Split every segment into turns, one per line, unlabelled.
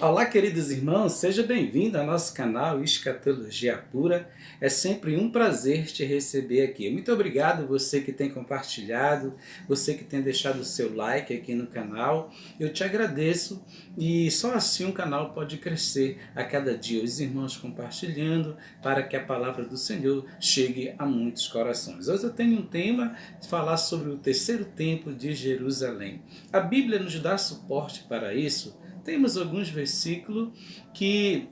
Olá, queridos irmãos, seja bem-vindo ao nosso canal Escatologia Pura. É sempre um prazer te receber aqui. Muito obrigado você que tem compartilhado, você que tem deixado o seu like aqui no canal. Eu te agradeço e só assim o canal pode crescer a cada dia. Os irmãos compartilhando para que a palavra do Senhor chegue a muitos corações. Hoje eu tenho um tema de falar sobre o terceiro templo de Jerusalém. A Bíblia nos dá suporte para isso. Temos alguns versículos que,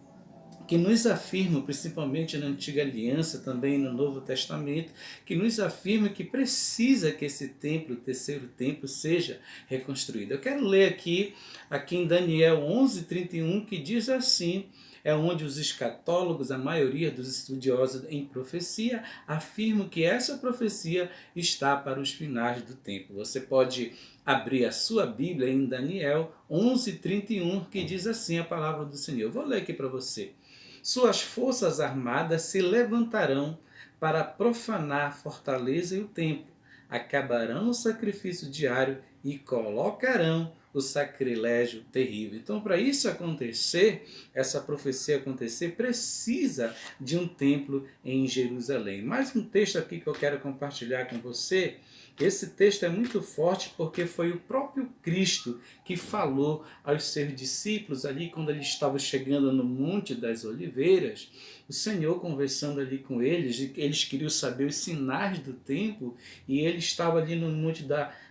que nos afirmam, principalmente na Antiga Aliança, também no Novo Testamento, que nos afirma que precisa que esse templo, o terceiro templo, seja reconstruído. Eu quero ler aqui em Daniel 11:31, que diz assim: é onde os escatólogos, a maioria dos estudiosos em profecia, afirmam que essa profecia está para os finais do tempo. Você pode abrir a sua Bíblia em Daniel 11:31, que diz assim a palavra do Senhor. Eu vou ler aqui para você. Suas forças armadas se levantarão para profanar a fortaleza e o templo. Acabarão o sacrifício diário e colocarão o sacrilégio terrível. Então, para isso acontecer, essa profecia acontecer, precisa de um templo em Jerusalém. Mais um texto aqui que eu quero compartilhar com você. Esse texto é muito forte porque foi o próprio Cristo que falou aos seus discípulos ali quando ele estava chegando no Monte das Oliveiras. O Senhor conversando ali com eles queriam saber os sinais do templo e ele estava ali no Monte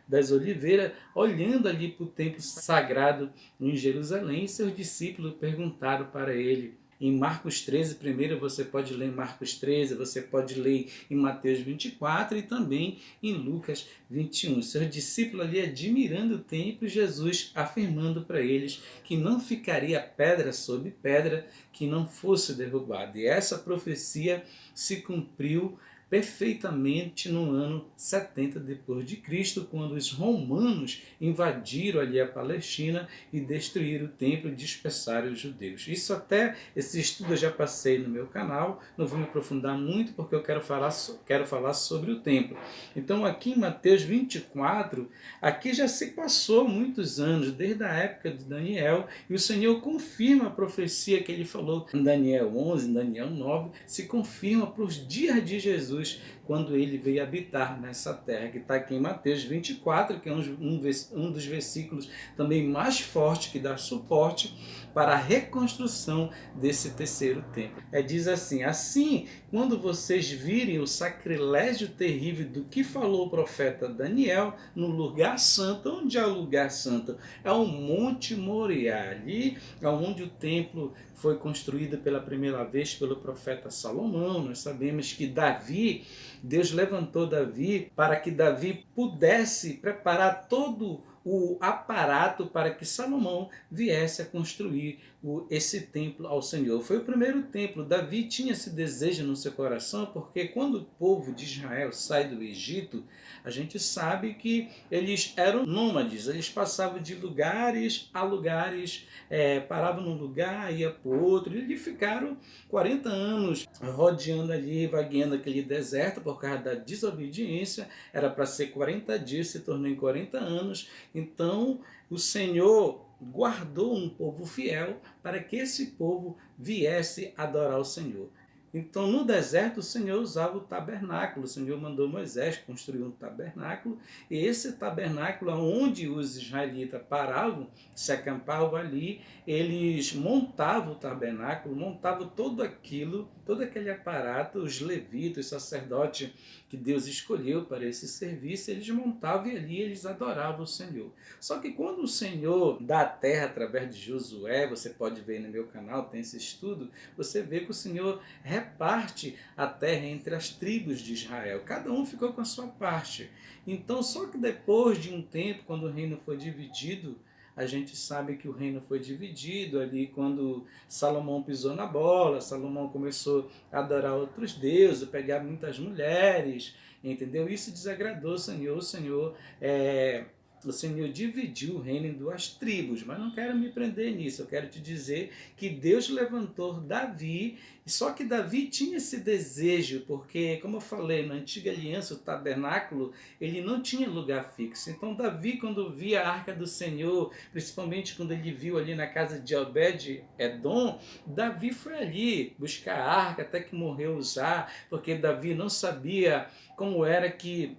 das Oliveiras, olhando ali para o templo sagrado em Jerusalém, e seus discípulos perguntaram para ele. Em Marcos 13, primeiro você pode ler em Marcos 13, você pode ler em Mateus 24 e também em Lucas 21. Seus discípulos ali admirando o templo, Jesus afirmando para eles que não ficaria pedra sobre pedra que não fosse derrubada. E essa profecia se cumpriu perfeitamente no ano 70 depois de Cristo, quando os romanos invadiram ali a Palestina e destruíram o templo e dispersaram os judeus. Isso até, esse estudo eu já passei no meu canal, não vou me aprofundar muito porque eu quero falar sobre o templo. Então aqui em Mateus 24, aqui já se passou muitos anos, desde a época de Daniel, e o Senhor confirma a profecia que ele falou em Daniel 11, em Daniel 9, se confirma para os dias de Jesus, quando ele veio habitar nessa terra, que está aqui em Mateus 24, que é um dos versículos também mais fortes, que dá suporte para a reconstrução desse terceiro templo. Diz assim, quando vocês virem o sacrilégio terrível do que falou o profeta Daniel, no lugar santo, onde é o lugar santo? É o Monte Moriá, ali onde o templo foi construído pela primeira vez pelo profeta Salomão. Nós sabemos que Deus levantou Davi para que Davi pudesse preparar todo o aparato para que Salomão viesse a construir esse templo ao Senhor. Foi o primeiro templo. Davi tinha esse desejo no seu coração, porque quando o povo de Israel sai do Egito, a gente sabe que eles eram nômades, eles passavam de lugares a lugares, paravam num lugar, ia para o outro, e eles ficaram 40 anos rodeando ali, vagueando aquele deserto por causa da desobediência. Era para ser 40 dias, se tornou em 40 anos. Então o Senhor guardou um povo fiel para que esse povo viesse adorar o Senhor. Então, no deserto, o Senhor usava o tabernáculo. O Senhor mandou Moisés construir um tabernáculo. E esse tabernáculo, onde os israelitas paravam, se acampavam ali, eles montavam o tabernáculo, montavam todo aquele aparato, os levitas, os sacerdotes que Deus escolheu para esse serviço, eles montavam e ali eles adoravam o Senhor. Só que quando o Senhor dá a terra através de Josué, você pode ver no meu canal, tem esse estudo, você vê que o Senhor reparte a terra entre as tribos de Israel. Cada um ficou com a sua parte. Então, só que depois de um tempo, quando o reino foi dividido, a gente sabe que o reino foi dividido ali quando Salomão pisou na bola, Salomão começou a adorar outros deuses, pegar muitas mulheres, entendeu? Isso desagradou o Senhor o Senhor dividiu o reino em duas tribos, mas não quero me prender nisso, eu quero te dizer que Deus levantou Davi, só que Davi tinha esse desejo, porque, como eu falei, na antiga aliança, o tabernáculo, ele não tinha lugar fixo. Então Davi, quando via a arca do Senhor, principalmente quando ele viu ali na casa de Obed-Edom, Davi foi ali buscar a arca, até que morreu Uzá, porque Davi não sabia como era que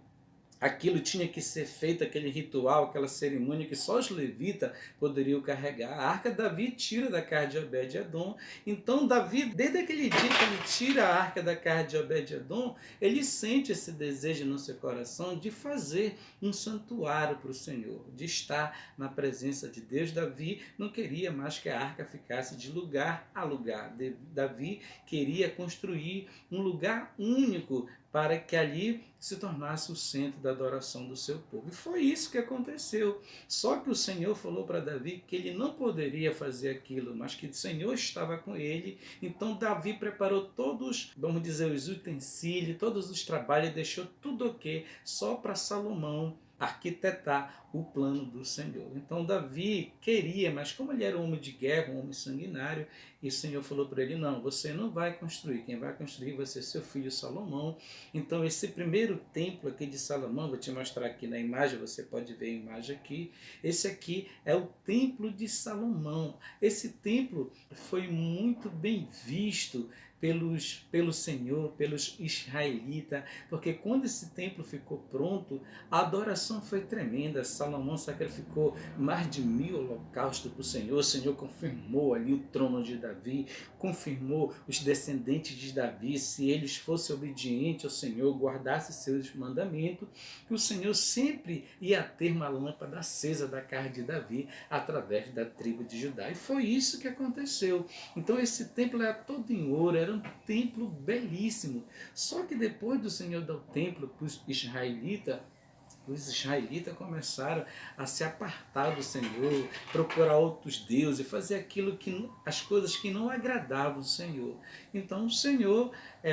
aquilo tinha que ser feito, aquele ritual, aquela cerimônia que só os levitas poderiam carregar. A arca Davi tira da casa de Obed-Edom. Então Davi, desde aquele dia que ele tira a arca da casa de Obed-Edom, ele sente esse desejo no seu coração de fazer um santuário para o Senhor, de estar na presença de Deus. Davi não queria mais que a arca ficasse de lugar a lugar. Davi queria construir um lugar único para que ali se tornasse o centro da adoração do seu povo. E foi isso que aconteceu. Só que o Senhor falou para Davi que ele não poderia fazer aquilo, mas que o Senhor estava com ele. Então Davi preparou todos, vamos dizer, os utensílios, todos os trabalhos, e deixou tudo ok, só para Salomão arquitetar o plano do Senhor. Então Davi queria, mas como ele era um homem de guerra, um homem sanguinário, e o Senhor falou para ele, não, você não vai construir, quem vai construir vai ser seu filho Salomão. Então esse primeiro templo aqui de Salomão, vou te mostrar aqui na imagem, você pode ver a imagem aqui, esse aqui é o templo de Salomão. Esse templo foi muito bem visto pelo Senhor, pelos israelitas, porque quando esse templo ficou pronto, a adoração foi tremenda. Salomão sacrificou mais de 1000 holocaustos para o Senhor. O Senhor confirmou ali o trono de Davi, confirmou os descendentes de Davi, se eles fossem obedientes ao Senhor, guardassem seus mandamentos, que o Senhor sempre ia ter uma lâmpada acesa da casa de Davi através da tribo de Judá. E foi isso que aconteceu. Então esse templo era todo em ouro, era um templo belíssimo. Só que depois do Senhor dar o templo para os israelitas começaram a se apartar do Senhor, procurar outros deuses, fazer as coisas que não agradavam o Senhor. Então o Senhor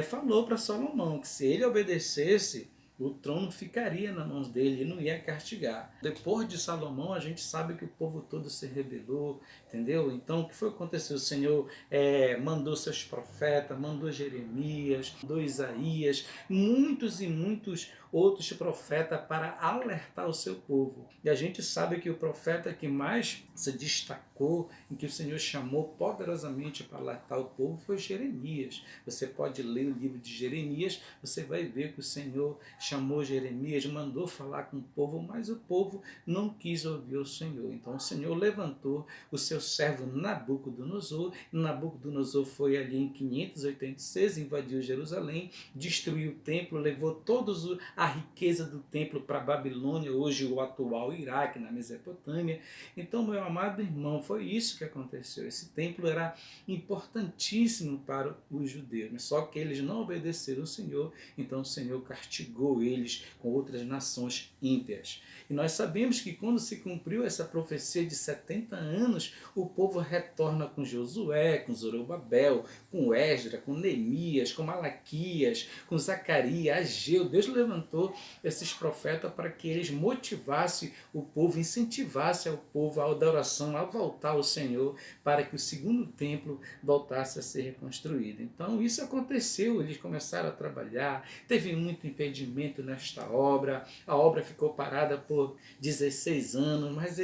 falou para Salomão que se ele obedecesse, o trono ficaria nas mãos dele e não ia castigar. Depois de Salomão, a gente sabe que o povo todo se rebelou, entendeu? Então, o que foi que aconteceu? O Senhor mandou seus profetas, mandou Jeremias, mandou Isaías, muitos e muitos outros profetas para alertar o seu povo. E a gente sabe que o profeta que mais se destacou, em que o Senhor chamou poderosamente para alertar o povo, foi Jeremias. Você pode ler o livro de Jeremias, você vai ver que o Senhor chamou Jeremias, mandou falar com o povo, mas o povo não quis ouvir o Senhor. Então o Senhor levantou o seu servo Nabucodonosor. Nabucodonosor foi ali em 586, invadiu Jerusalém, destruiu o templo, levou todos a riqueza do templo para a Babilônia, hoje o atual Iraque, na Mesopotâmia. Então, meu amado irmão, foi isso que aconteceu. Esse templo era importantíssimo para os judeus, só que eles não obedeceram ao Senhor, então o Senhor castigou eles com outras nações ímpias. E nós sabemos que quando se cumpriu essa profecia de 70 anos, o povo retorna com Josué, com Zorobabel, com Esdras, com Neemias, com Malaquias, com Zacarias, Ageu. Deus levantou esses profetas para que eles motivassem o povo, incentivassem o povo à adoração, a voltar ao Senhor, para que o segundo templo voltasse a ser reconstruído. Então isso aconteceu, eles começaram a trabalhar, teve muito impedimento nesta obra, a obra ficou parada por 16 anos, mas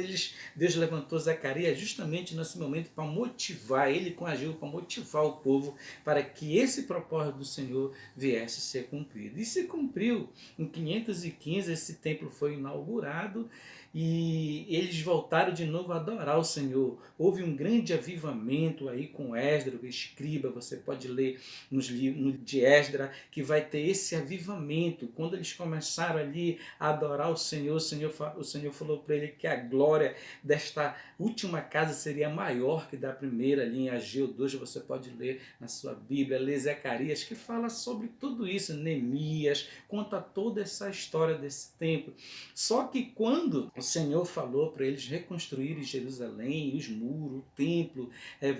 Deus levantou Zacarias justamente nesse momento para motivar, ele com Ageu, para motivar o povo, para que esse propósito do Senhor viesse a ser cumprido. E se cumpriu. Em 515 esse templo foi inaugurado e eles voltaram de novo a adorar o Senhor. Houve um grande avivamento aí com Esdras, o escriba, você pode ler no de Esdras, que vai ter esse avivamento. Quando eles começaram ali a adorar o Senhor falou para ele que a glória desta última casa seria maior que da primeira, ali em Ageu 2, você pode ler na sua Bíblia, ler Zacarias, que fala sobre tudo isso, Neemias, conta toda essa história desse templo. Só que quando o Senhor falou para eles reconstruírem Jerusalém, os muros, o templo,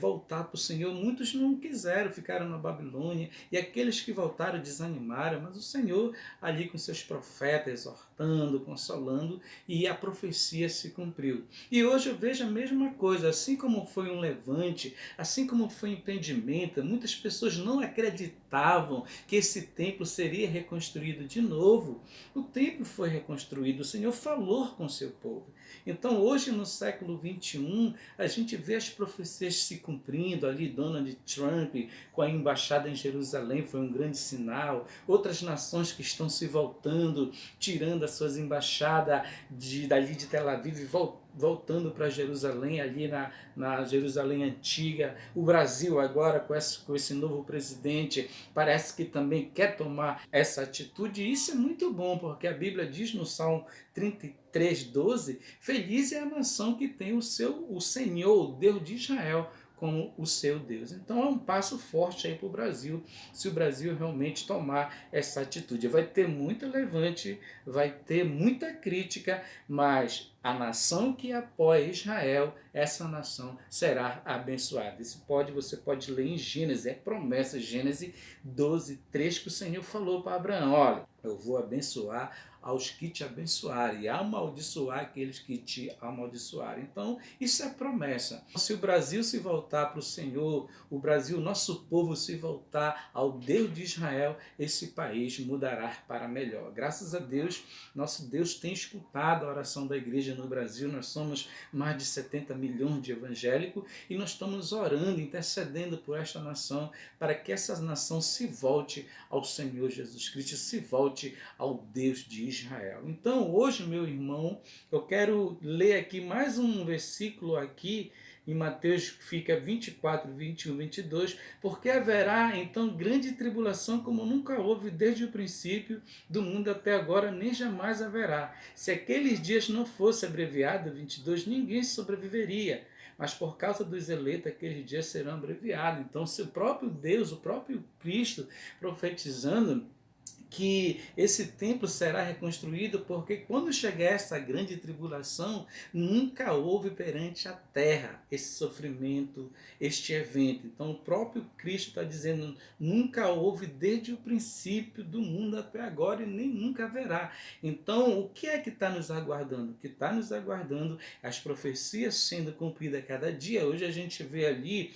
voltar para o Senhor. Muitos não quiseram, ficaram na Babilônia, e aqueles que voltaram desanimaram, mas o Senhor ali com seus profetas, exortando, consolando, e a profecia se cumpriu. E hoje eu vejo a mesma coisa, assim como foi um levante, assim como foi um impedimento, muitas pessoas não acreditavam que esse templo seria reconstruído de novo. O templo foi reconstruído, o Senhor falou com o seu povo. Então hoje no século XXI, a gente vê as profecias se cumprindo ali. Donald Trump com a embaixada em Jerusalém foi um grande sinal. Outras nações que estão se voltando, tirando as suas embaixadas dali de Tel Aviv e voltando para Jerusalém, ali na Jerusalém antiga. O Brasil agora com esse novo presidente parece que também quer tomar essa atitude, e isso é muito bom, porque a Bíblia diz no Salmo 33:12, feliz é a nação que tem o Senhor, o Deus de Israel, como o seu Deus. Então é um passo forte aí para o Brasil, se o Brasil realmente tomar essa atitude. Vai ter muito levante, vai ter muita crítica, mas a nação que apoia Israel, essa nação será abençoada. Você pode ler em Gênesis, é promessa, Gênesis 12:3, que o Senhor falou para Abraão: olha, eu vou abençoar aos que te abençoarem e amaldiçoar aqueles que te amaldiçoarem. Então, isso é promessa. Se o Brasil se voltar para o Senhor, o Brasil, nosso povo, se voltar ao Deus de Israel, esse país mudará para melhor. Graças a Deus, nosso Deus tem escutado a oração da igreja no Brasil. Nós somos mais de 70 milhões de evangélicos e nós estamos orando, intercedendo por esta nação, para que essa nação se volte ao Senhor Jesus Cristo, se volte ao Deus de Israel. Então hoje, meu irmão, eu quero ler aqui mais um versículo aqui em Mateus, fica 24, 21, 22, porque haverá então grande tribulação como nunca houve desde o princípio do mundo até agora, nem jamais haverá. Se aqueles dias não fosse abreviado, 22, ninguém sobreviveria. Mas por causa dos eleitos, aqueles dias serão abreviados. Então, se o próprio Deus, o próprio Cristo, profetizando que esse templo será reconstruído, porque quando chegar essa grande tribulação, nunca houve perante a terra esse sofrimento, este evento. Então o próprio Cristo está dizendo, nunca houve desde o princípio do mundo até agora e nem nunca haverá. Então o que é que está nos aguardando? O que está nos aguardando é as profecias sendo cumpridas a cada dia. Hoje a gente vê ali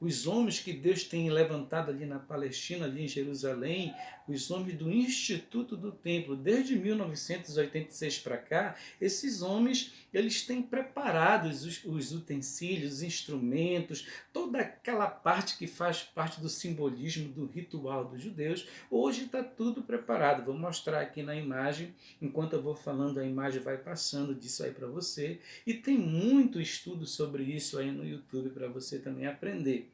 os homens que Deus tem levantado ali na Palestina, ali em Jerusalém, os homens do Instituto do Templo, desde 1986 para cá, esses homens, eles têm preparado os utensílios, os instrumentos, toda aquela parte que faz parte do simbolismo, do ritual dos judeus. Hoje está tudo preparado. Vou mostrar aqui na imagem, enquanto eu vou falando, a imagem vai passando disso aí para você, e tem muito estudo sobre isso aí no YouTube para você também aprender.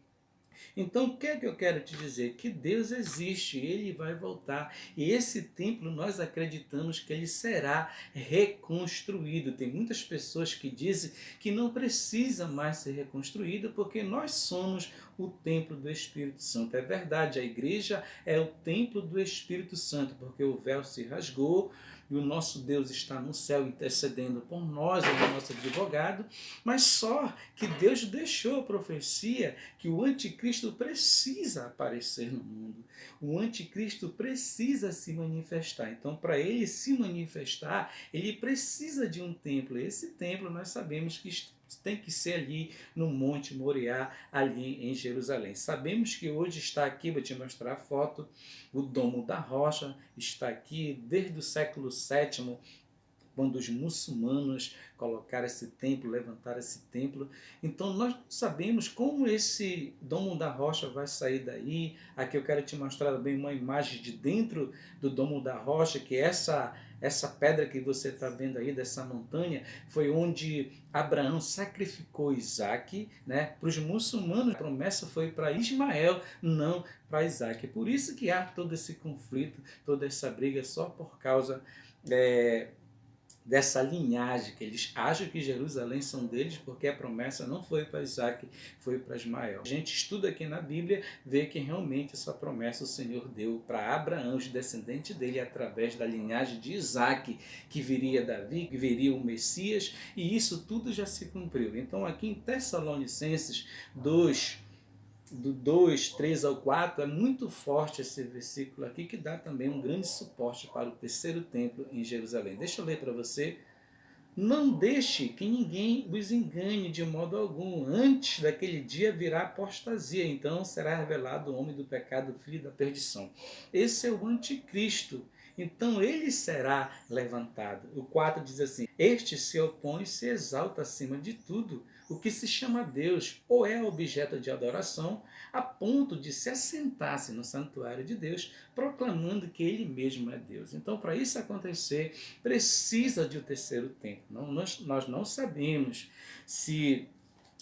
Então, o que é que eu quero te dizer? Que Deus existe, Ele vai voltar. E esse templo, nós acreditamos que ele será reconstruído. Tem muitas pessoas que dizem que não precisa mais ser reconstruído, porque nós somos o templo do Espírito Santo. É verdade, a igreja é o templo do Espírito Santo, porque o véu se rasgou, e o nosso Deus está no céu intercedendo por nós, é o nosso advogado, mas só que Deus deixou a profecia que o anticristo precisa aparecer no mundo. O anticristo precisa se manifestar. Então, para ele se manifestar, ele precisa de um templo. Esse templo nós sabemos que tem que ser ali no Monte Moriá, ali em Jerusalém. Sabemos que hoje está aqui, vou te mostrar a foto, o Domo da Rocha está aqui desde o século VII, quando os muçulmanos colocaram esse templo, levantaram esse templo. Então nós sabemos como esse Domo da Rocha vai sair daí. Aqui eu quero te mostrar também uma imagem de dentro do Domo da Rocha, que essa pedra que você está vendo aí, dessa montanha, foi onde Abraão sacrificou Isaac, né? Para os muçulmanos a promessa foi para Ismael, não para Isaac. Por isso que há todo esse conflito, toda essa briga, só por causa dessa linhagem, que eles acham que Jerusalém são deles, porque a promessa não foi para Isaac, foi para Ismael. A gente estuda aqui na Bíblia, vê que realmente essa promessa o Senhor deu para Abraão, os descendentes dele, através da linhagem de Isaac, que viria Davi, que viria o Messias, e isso tudo já se cumpriu. Então aqui em Tessalonicenses 2, do 2, 3 ao 4, é muito forte esse versículo aqui, que dá também um grande suporte para o terceiro templo em Jerusalém. Deixa eu ler para você. Não deixe que ninguém os engane de modo algum. Antes daquele dia virá apostasia, então será revelado o homem do pecado, o filho da perdição. Esse é o anticristo. Então ele será levantado. O 4 diz assim: este se opõe e se exalta acima de tudo, o que se chama Deus, ou é objeto de adoração, a ponto de se assentar-se no santuário de Deus, proclamando que ele mesmo é Deus. Então, para isso acontecer, precisa de um terceiro templo. Nós não sabemos se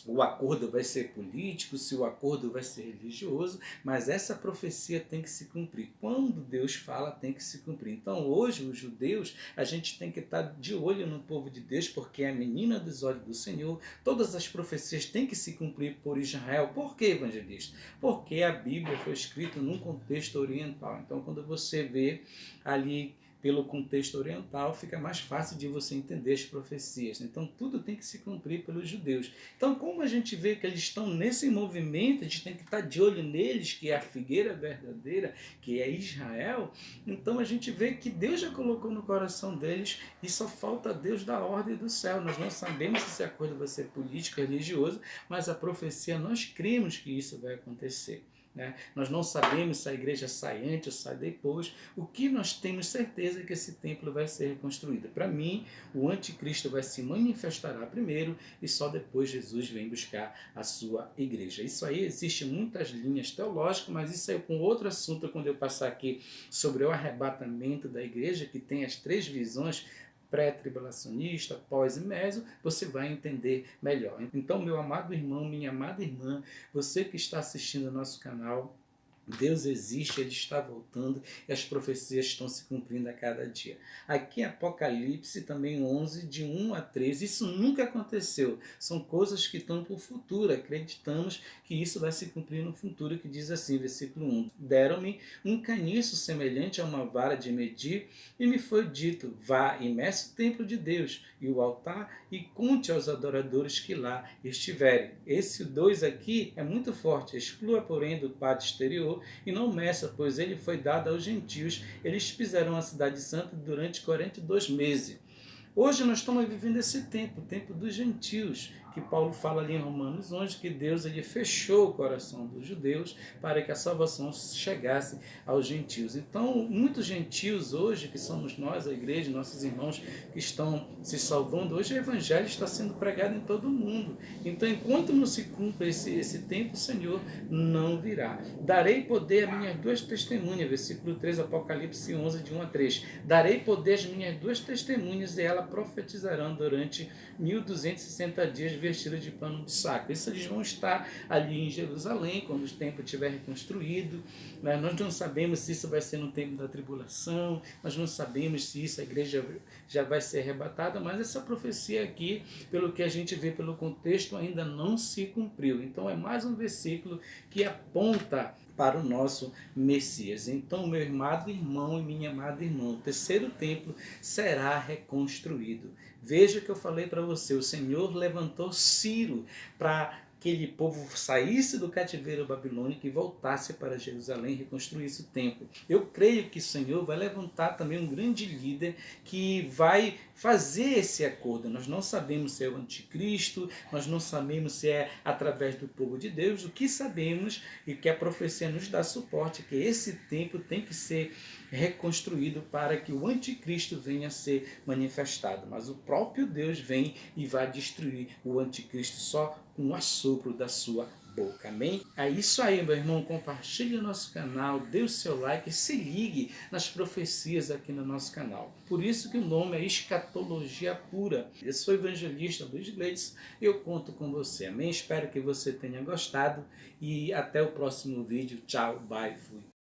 o acordo vai ser político, se o acordo vai ser religioso, mas essa profecia tem que se cumprir. Quando Deus fala, tem que se cumprir. Então hoje, os judeus, a gente tem que estar de olho no povo de Deus, porque é a menina dos olhos do Senhor. Todas as profecias têm que se cumprir por Israel. Por que, evangelista? Porque a Bíblia foi escrita num contexto oriental. Então quando você vê ali pelo contexto oriental, fica mais fácil de você entender as profecias. Então tudo tem que se cumprir pelos judeus. Então, como a gente vê que eles estão nesse movimento, a gente tem que estar de olho neles, que é a figueira verdadeira, que é Israel. Então a gente vê que Deus já colocou no coração deles, e só falta Deus da ordem do céu. Nós não sabemos se esse acordo vai ser político, religioso, mas a profecia, nós cremos que isso vai acontecer. Nós não sabemos se a igreja sai antes ou sai depois. O que nós temos certeza é que esse templo vai ser reconstruído. Para mim, o anticristo vai se manifestar primeiro, e só depois Jesus vem buscar a sua igreja. Isso aí, existe muitas linhas teológicas, mas isso é com outro assunto quando eu passar aqui sobre o arrebatamento da igreja, que tem as 3 visões: pré-tribulacionista, pós e meso, você vai entender melhor. Então, meu amado irmão, minha amada irmã, você que está assistindo ao nosso canal, Deus existe, Ele está voltando, e as profecias estão se cumprindo a cada dia. Aqui em Apocalipse também 11, de 1 a 13, isso nunca aconteceu. São coisas que estão para o futuro. Acreditamos que isso vai se cumprir no futuro, que diz assim, versículo 1. Deram-me um caniço semelhante a uma vara de medir, e me foi dito: vá e meça o templo de Deus e o altar, e conte aos adoradores que lá estiverem. Esse 2 aqui é muito forte. Exclua, porém, do pátio exterior e não meça, pois ele foi dado aos gentios. Eles pisaram a cidade santa durante 42 meses. Hoje nós estamos vivendo esse tempo, o tempo dos gentios, que Paulo fala ali em Romanos 11, que Deus ele fechou o coração dos judeus para que a salvação chegasse aos gentios. Então, muitos gentios hoje, que somos nós, a igreja, nossos irmãos que estão se salvando, hoje o evangelho está sendo pregado em todo o mundo. Então, enquanto não se cumpre esse tempo, o Senhor não virá. Darei poder a minhas 2 testemunhas, versículo 3, Apocalipse 11, de 1 a 3. Darei poder às minhas 2 testemunhas, e elas profetizarão durante 1260 dias, vestidas de pano de saco. Isso eles vão estar ali em Jerusalém, quando o templo estiver reconstruído. Nós não sabemos se isso vai ser no tempo da tribulação, nós não sabemos se isso a igreja já vai ser arrebatada, mas essa profecia aqui, pelo que a gente vê pelo contexto, ainda não se cumpriu. Então é mais um versículo que aponta para o nosso Messias. Então, meu amado irmão e minha amada irmã, o terceiro templo será reconstruído. Veja que eu falei para você, o Senhor levantou Ciro para aquele povo saísse do cativeiro babilônico e voltasse para Jerusalém e reconstruísse o templo. Eu creio que o Senhor vai levantar também um grande líder que vai fazer esse acordo. Nós não sabemos se é o anticristo, nós não sabemos se é através do povo de Deus. O que sabemos e que a profecia nos dá suporte é que esse templo tem que ser reconstruído para que o anticristo venha a ser manifestado. Mas o próprio Deus vem e vai destruir o anticristo só com o assopro da sua boca. Amém? É isso aí, meu irmão. Compartilhe o nosso canal, dê o seu like e se ligue nas profecias aqui no nosso canal. Por isso que o nome é Escatologia Pura. Eu sou o evangelista Luiz Gleides e eu conto com você. Amém? Espero que você tenha gostado e até o próximo vídeo. Tchau, bye, fui.